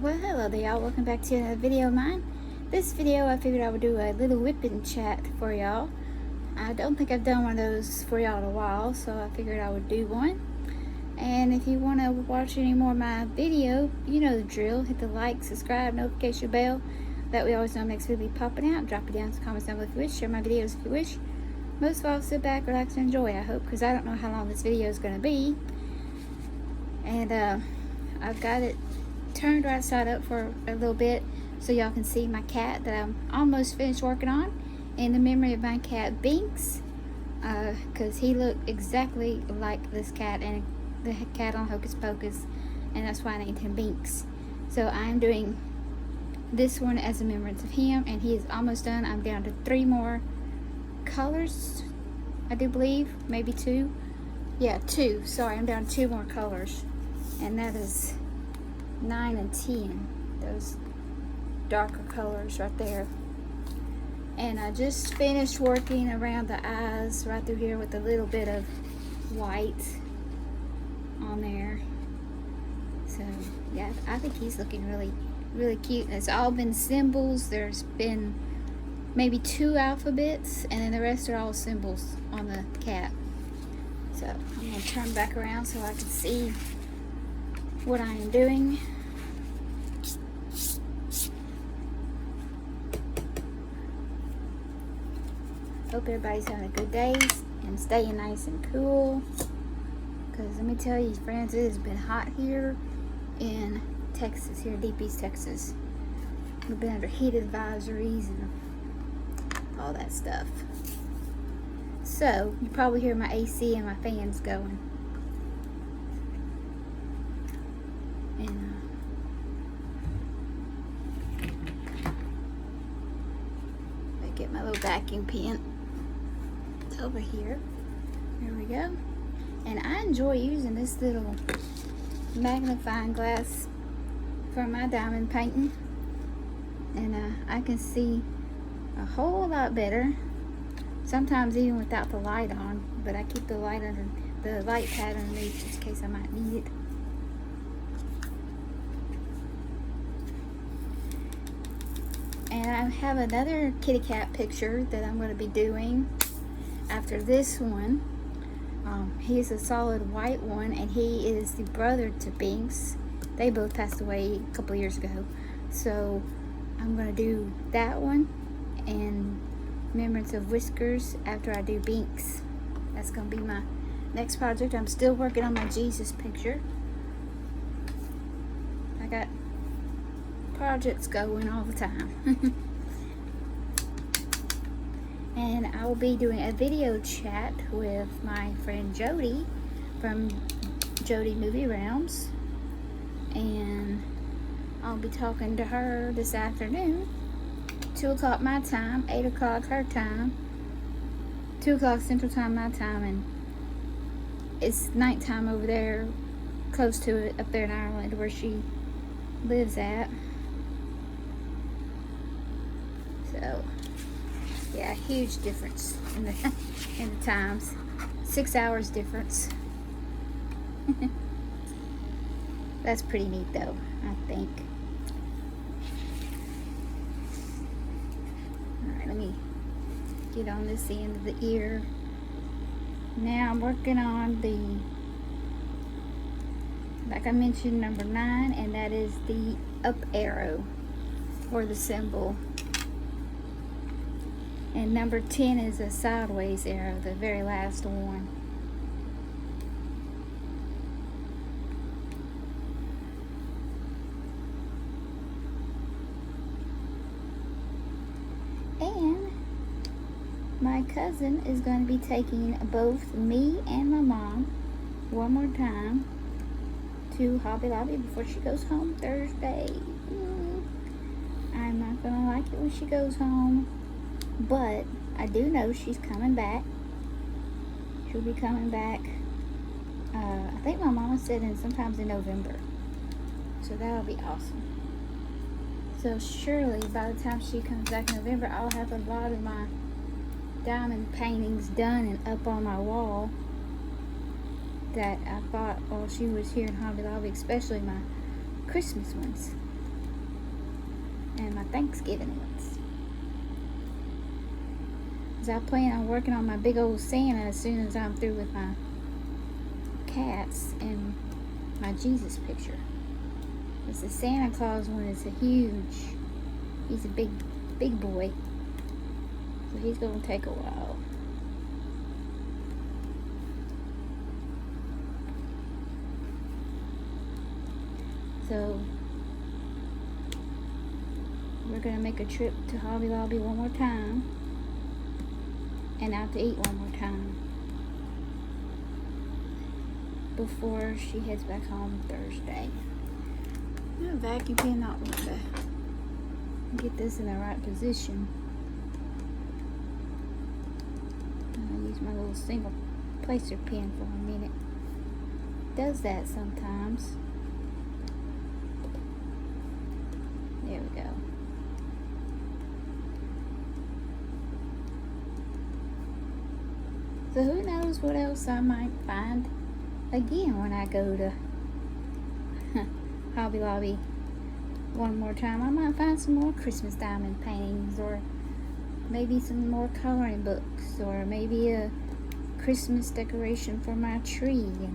Well, hello there, y'all. Welcome back to another video of mine. This video, I figured I would do a little whipping chat for y'all. I don't think I've done one of those for y'all in a while, so I figured I would do one. And if you want to watch any more of my video, you know the drill. Hit the like, subscribe, notification bell. That way you always know next video will be popping out. Drop it down in the comments down below if you wish. Share my videos if you wish. Most of all, sit back, relax, and enjoy, I hope, because I don't know how long this video is going to be. And I've got it turned right side up for a little bit so y'all can see my cat that I'm almost finished working on in the memory of my cat Binks, because he looked exactly like this cat and the cat on Hocus Pocus, and that's why I named him Binks. So I'm doing this one as a remembrance of him, and he is almost done. I'm down to 3 more colors, I do believe, maybe 2. Yeah, 2. Sorry, I'm down to 2 more colors, and that is 9 and 10, those darker colors right there. And I just finished working around the eyes right through here with a little bit of white on there. So yeah, I think he's looking really cute. It's all been symbols. There's been maybe 2 alphabets, and then the rest are all symbols on the cat. So I'm going to turn back around so I can see what I am doing. Hope everybody's having a good day and staying nice and cool, because let me tell you friends, it has been hot here in Texas, here in Deep East Texas. We've been under heated advisories and all that stuff. So you probably hear my AC and my fans going. And I get my little vacuum pen over here. There we go. And I enjoy using this little magnifying glass for my diamond painting, and I can see a whole lot better, sometimes even without the light on, but I keep the light under the light pad underneath just in case I might need it. And I have another kitty cat picture that I'm going to be doing after this one. He's a solid white one, and he is the brother to Binks. They both passed away a couple years ago. So I'm going to do that one in remembrance of Whiskers after I do Binks. That's going to be my next project. I'm still working on my Jesus picture. I got projects going all the time. And I will be doing a video chat with my friend Jody from Jody Movie Realms, and I'll be talking to her this afternoon, 2 o'clock my time, 8 o'clock her time, 2 o'clock Central Time my time, and it's nighttime over there, close to it, up there in Ireland where she lives at. So yeah, huge difference in the in the times. 6 hours difference. That's pretty neat though, I think. Alright, let me get on this end of the ear. Now I'm working on the, like I mentioned, number 9, and that is the up arrow for the symbol. And number 10 is a sideways arrow, the very last one. And my cousin is going to be taking both me and my mom one more time to Hobby Lobby before she goes home Thursday. I'm not going to like it when she goes home, but I do know she's coming back. She'll be coming back, I think my mama said sometimes in November. So that'll be awesome. So surely by the time she comes back in November, I'll have a lot of my diamond paintings done and up on my wall that I bought while she was here in Hobby Lobby, especially my Christmas ones. and my Thanksgiving ones. Because I plan on working on my big old Santa as soon as I'm through with my cats and my Jesus picture. Because the Santa Claus one is he's a big boy. So he's going to take a while. So we're going to make a trip to Hobby Lobby one more time. And out to eat one more time. Before she heads back home Thursday. I'm vacuum cleaning want to get this in the right position. I'll use my little single placer pen for a minute. Does that sometimes. There we go. So who knows what else I might find again when I go to Hobby Lobby one more time. I might find some more Christmas diamond paintings, or maybe some more coloring books, or maybe a Christmas decoration for my tree,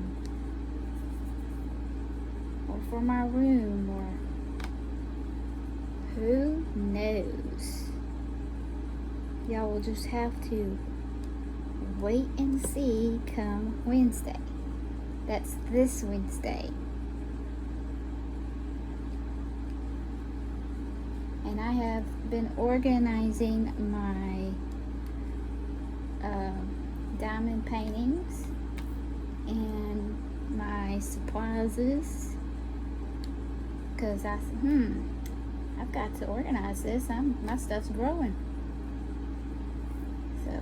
or for my room, or who knows. Y'all will just have to wait and see come Wednesday. That's this Wednesday. And I have been organizing my diamond paintings and my supplies, because I said, I've got to organize this. My stuff's growing. So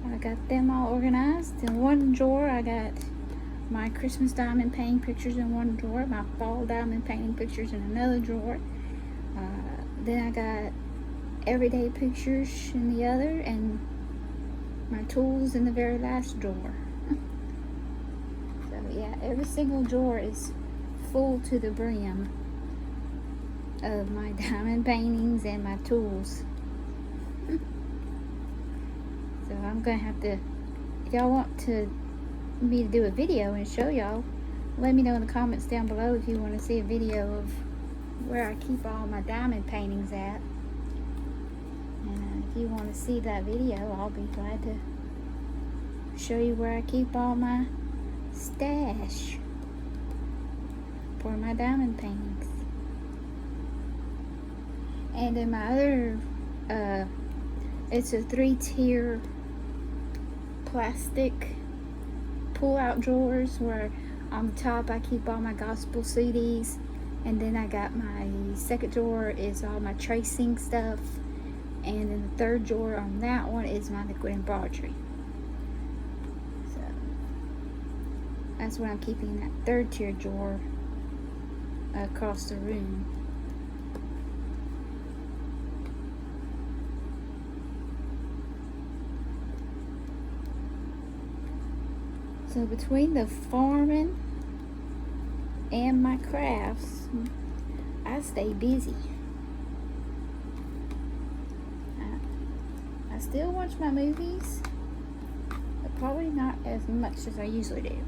I got them all organized. In one drawer I got my Christmas diamond painting pictures in one drawer, my fall diamond painting pictures in another drawer. Then I got everyday pictures in the other, and my tools in the very last drawer. So yeah, every single drawer is full to the brim of my diamond paintings and my tools. So I'm gonna have to, if y'all want me to do a video and show y'all, let me know in the comments down below if you want to see a video of where I keep all my diamond paintings at. And if you want to see that video, I'll be glad to show you where I keep all my stash for my diamond paintings. And in my other, it's a 3-tier plastic pull-out drawers, where on the top I keep all my gospel CDs, and then I got my second drawer is all my tracing stuff, and then the third drawer on that one is my liquid embroidery. So that's what I'm keeping in that 3rd-tier drawer across the room. So between the farming and my crafts, I stay busy. I still watch my movies, but probably not as much as I usually do.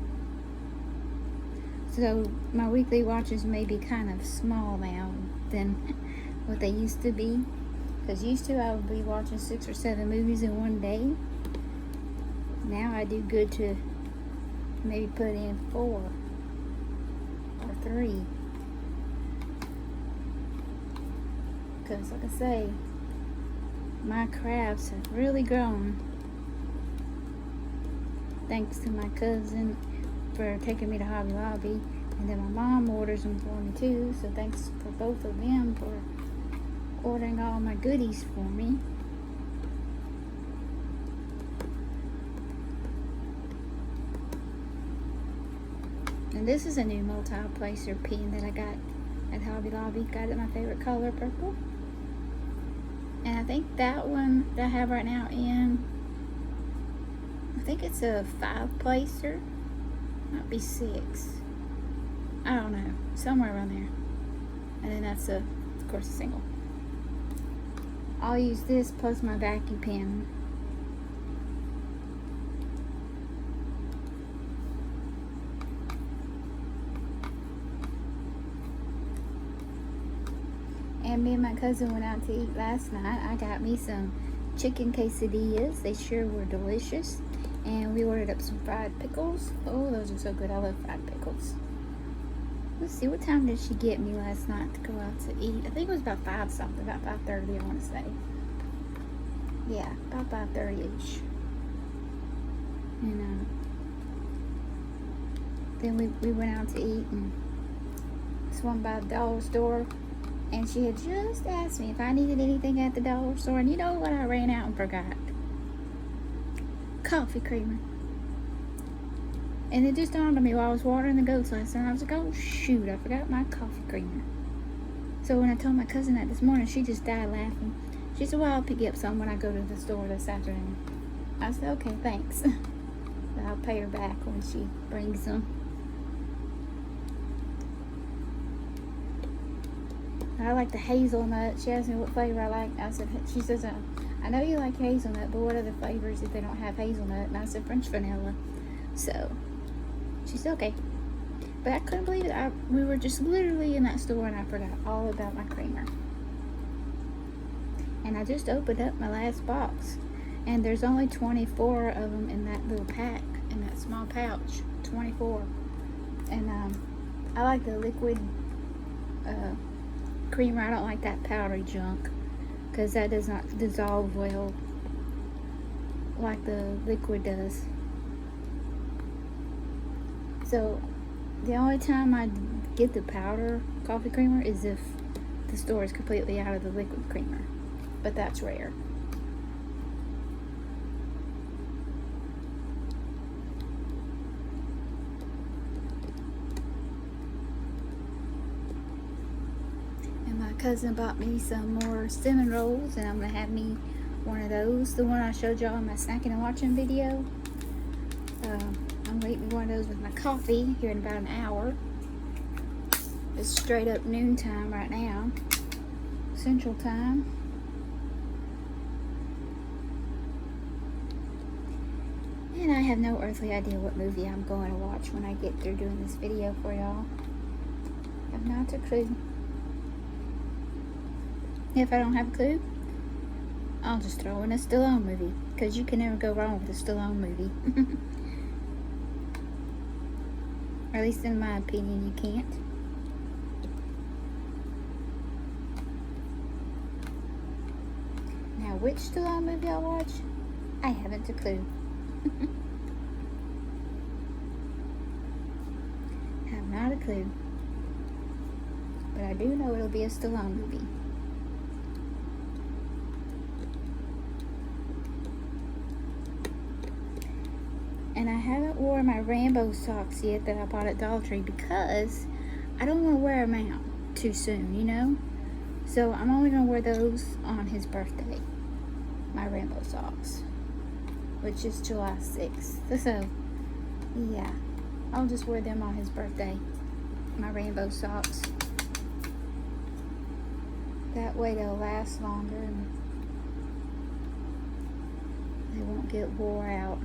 So my weekly watches may be kind of small now than what they used to be. Because used to I would be watching 6 or 7 movies in one day. Now I do good to maybe put in 4 or 3, because like I say, my crafts have really grown thanks to my cousin for taking me to Hobby Lobby, and then my mom orders them for me too, so thanks for both of them for ordering all my goodies for me. And this is a new multi-placer pen that I got at Hobby Lobby. Got it my favorite color, purple. And I think that one that I have right now I think it's a 5-placer. Might be 6. I don't know. Somewhere around there. And then that's of course a single. I'll use this plus my vacuum pen. And me and my cousin went out to eat last night. I got me some chicken quesadillas. They sure were delicious. And we ordered up some fried pickles. Oh, those are so good. I love fried pickles. Let's see, what time did she get me last night to go out to eat? I think it was about 5 something, about 5:30 I want to say. Yeah, about 5:30-ish. And then we went out to eat and swung by the dollar store. And she had just asked me if I needed anything at the dollar store. And you know what I ran out and forgot? Coffee creamer. And it just dawned on me while I was watering the goats last night. I was like, oh shoot, I forgot my coffee creamer. So when I told my cousin that this morning, she just died laughing. She said, well, I'll pick you up some when I go to the store this afternoon. I said, okay, thanks. But I'll pay her back when she brings them. I like the hazelnut. She asked me what flavor I like. I said, she says, I know you like hazelnut, but what other flavors if they don't have hazelnut? And I said, French vanilla. So she said, okay. But I couldn't believe it. We were just literally in that store and I forgot all about my creamer. And I just opened up my last box. And there's only 24 of them in that little pack, in that small pouch. 24. And I like the liquid creamer. I don't like that powdery junk because that does not dissolve well like the liquid does. So the only time I get the powder coffee creamer is if the store is completely out of the liquid creamer, but that's rare. Cousin bought me some more cinnamon rolls and I'm gonna have me one of those, the one I showed y'all in my snacking and watching video. I'm gonna eat me one of those with my coffee here in about an hour. It's straight up noon time right now, Central Time. And I have no earthly idea what movie I'm going to watch when I get through doing this video for y'all. I have not a clue. If I don't have a clue, I'll just throw in a Stallone movie, because you can never go wrong with a Stallone movie. Or at least in my opinion, you can't. Now, which Stallone movie I'll watch, I haven't a clue. Have not a clue. But I do know it'll be a Stallone movie. And I haven't worn my Rambo socks yet that I bought at Dollar Tree because I don't want to wear them out too soon, you know? So I'm only going to wear those on his birthday. My Rambo socks. Which is July 6th. So, yeah. I'll just wear them on his birthday. My Rambo socks. That way they'll last longer and they won't get wore out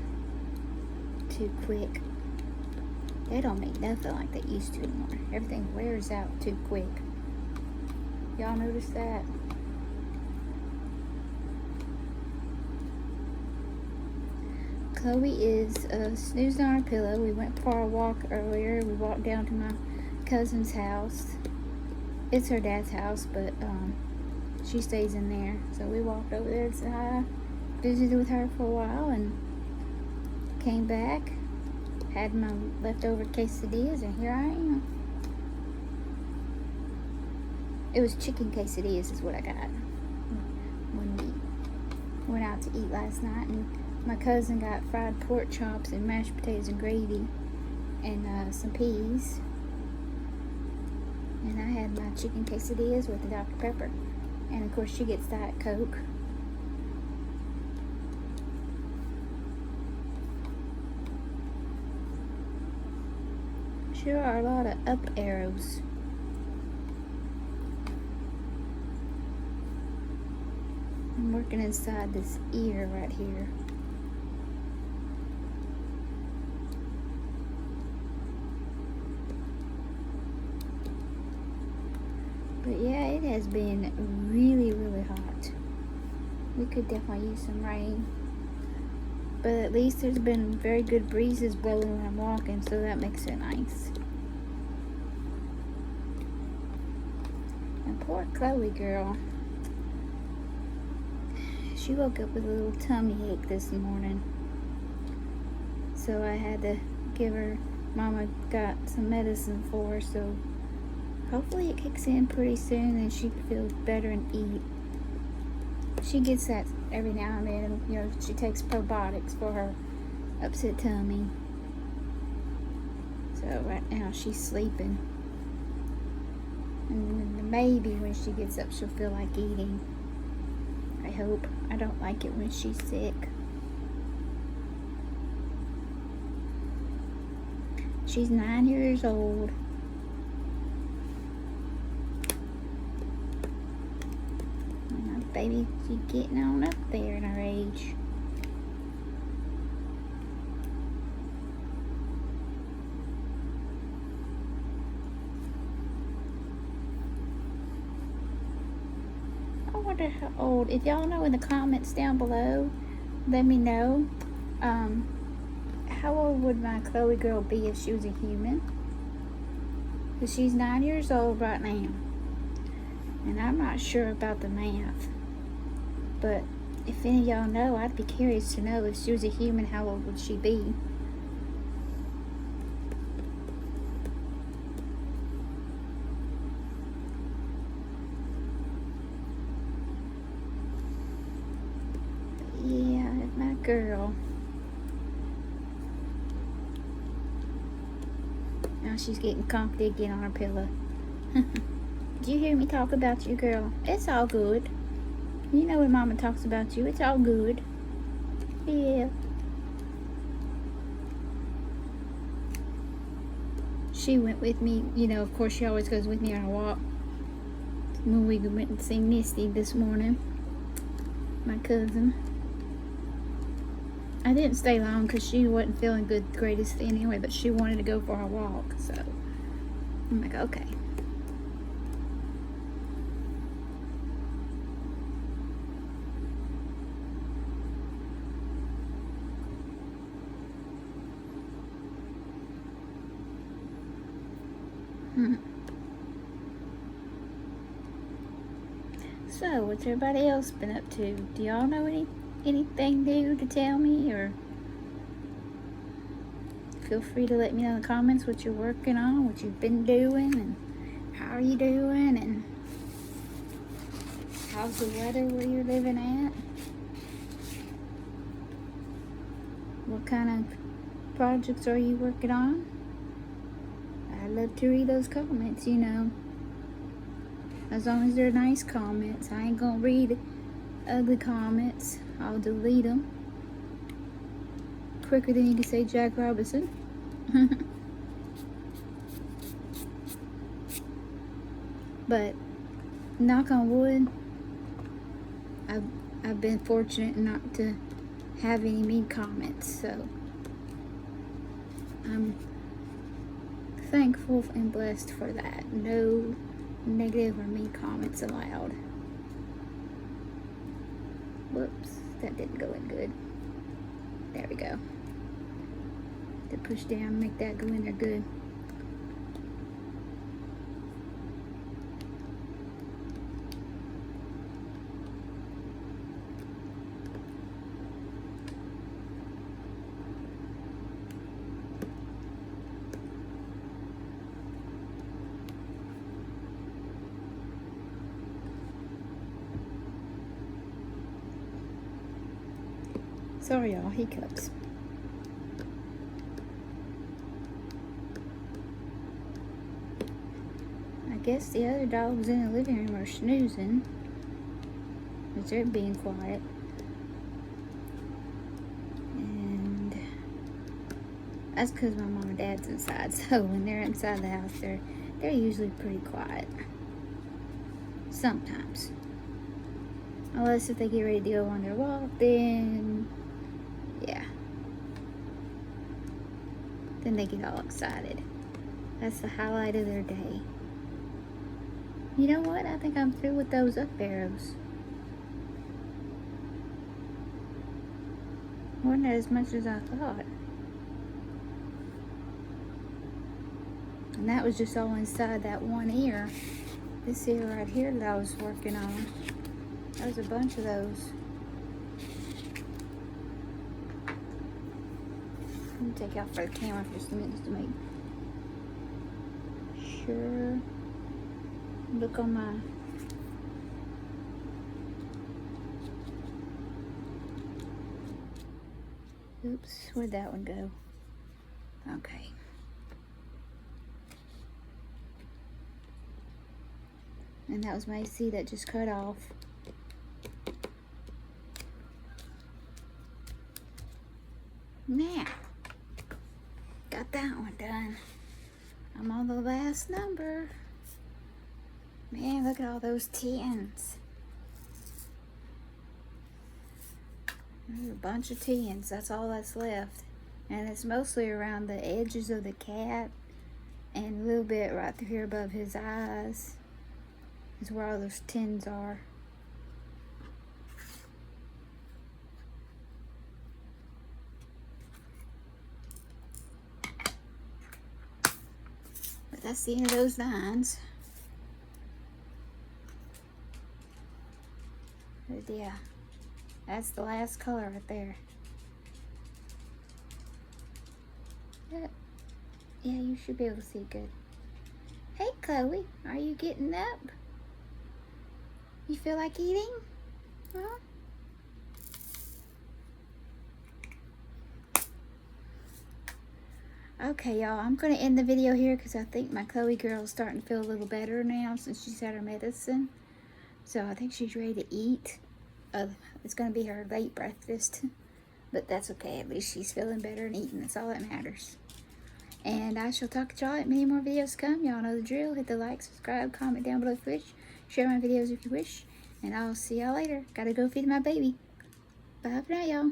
too quick. They don't make nothing like they used to anymore. Everything wears out too quick. Y'all notice that? Chloe is snoozing on her pillow. We went for a walk earlier. We walked down to my cousin's house. It's her dad's house, but she stays in there. So we walked over there and said hi, visited with her for a while, and came back, had my leftover quesadillas, and here I am. It was chicken quesadillas is what I got when we went out to eat last night. And my cousin got fried pork chops and mashed potatoes and gravy and some peas. And I had my chicken quesadillas with the Dr. Pepper. And of course she gets Diet Coke. Sure are a lot of up arrows. I'm working inside this ear right here. But yeah, it has been really, really hot. We could definitely use some rain. But at least there's been very good breezes blowing when I'm walking, so that makes it nice. And poor Chloe girl. She woke up with a little tummy ache this morning. So I had to give her, Mama got some medicine for her, so hopefully it kicks in pretty soon and she feels better and eat. She gets that every now and then, you know, she takes probiotics for her upset tummy. So right now she's sleeping. And maybe when she gets up she'll feel like eating. I hope. I don't like it when she's sick. She's 9 years old. My baby, she's getting on up there in her age. I wonder how old. If y'all know in the comments down below, let me know. How old would my Chloe girl be if she was a human? Because she's 9 years old right now. And I'm not sure about the math. But if any of y'all know, I'd be curious to know if she was a human, how old would she be? Yeah, my girl. Now she's getting comfy again on her pillow. Did you hear me talk about you, girl? It's all good. You know when Mama talks about you, it's all good. Yeah. She went with me, you know, of course she always goes with me on a walk. When we went and seen Misty this morning, my cousin. I didn't stay long because she wasn't feeling good the greatest anyway, but she wanted to go for a walk, so I'm like, okay. So, what's everybody else been up to? Do y'all know anything new to tell me, or feel free to let me know in the comments what you're working on, what you've been doing, and how are you doing, and how's the weather where you're living at? What kind of projects are you working on? I'd love to read those comments, you know. As long as they're nice comments. I ain't gonna read ugly comments. I'll delete them quicker than you can say Jack Robinson. But knock on wood, I've been fortunate not to have any mean comments, so I'm thankful and blessed for that. No negative or mean comments allowed. Whoops, that didn't go in good. There we go. To push down, make that go in there good. Sorry, y'all, hiccups. I guess the other dogs in the living room are snoozing, because they're being quiet. And that's because my mom and dad's inside, so when they're inside the house, they're usually pretty quiet. Sometimes. Unless if they get ready to go on their walk, then yeah. Then they get all excited. That's the highlight of their day. You know what? I think I'm through with those up arrows. Wasn't as much as I thought. And that was just all inside that one ear. This ear right here that I was working on. There was a bunch of those. Let me take you off for the camera for just a minute to make sure. Look on my oops, where'd that one go? Okay. And that was my AC that just cut off. Now, got that one done. I'm on the last number. Man, look at all those tens. There's a bunch of tens. That's all that's left. And it's mostly around the edges of the cat and a little bit right through here above his eyes is where all those tens are. But that's the end of those nines. But yeah, that's the last color right there. Yeah, you should be able to see good. Hey, Chloe, are you getting up? You feel like eating? Huh? Okay, y'all, I'm going to end the video here because I think my Chloe girl is starting to feel a little better now since she's had her medicine. So I think she's ready to eat. It's going to be her late breakfast. But that's okay. At least she's feeling better and eating. That's all that matters. And I shall talk to y'all at many more videos come. Y'all know the drill. Hit the like, subscribe, comment down below if you wish. Share my videos if you wish. And I'll see y'all later. Gotta go feed my baby. Bye for now, y'all.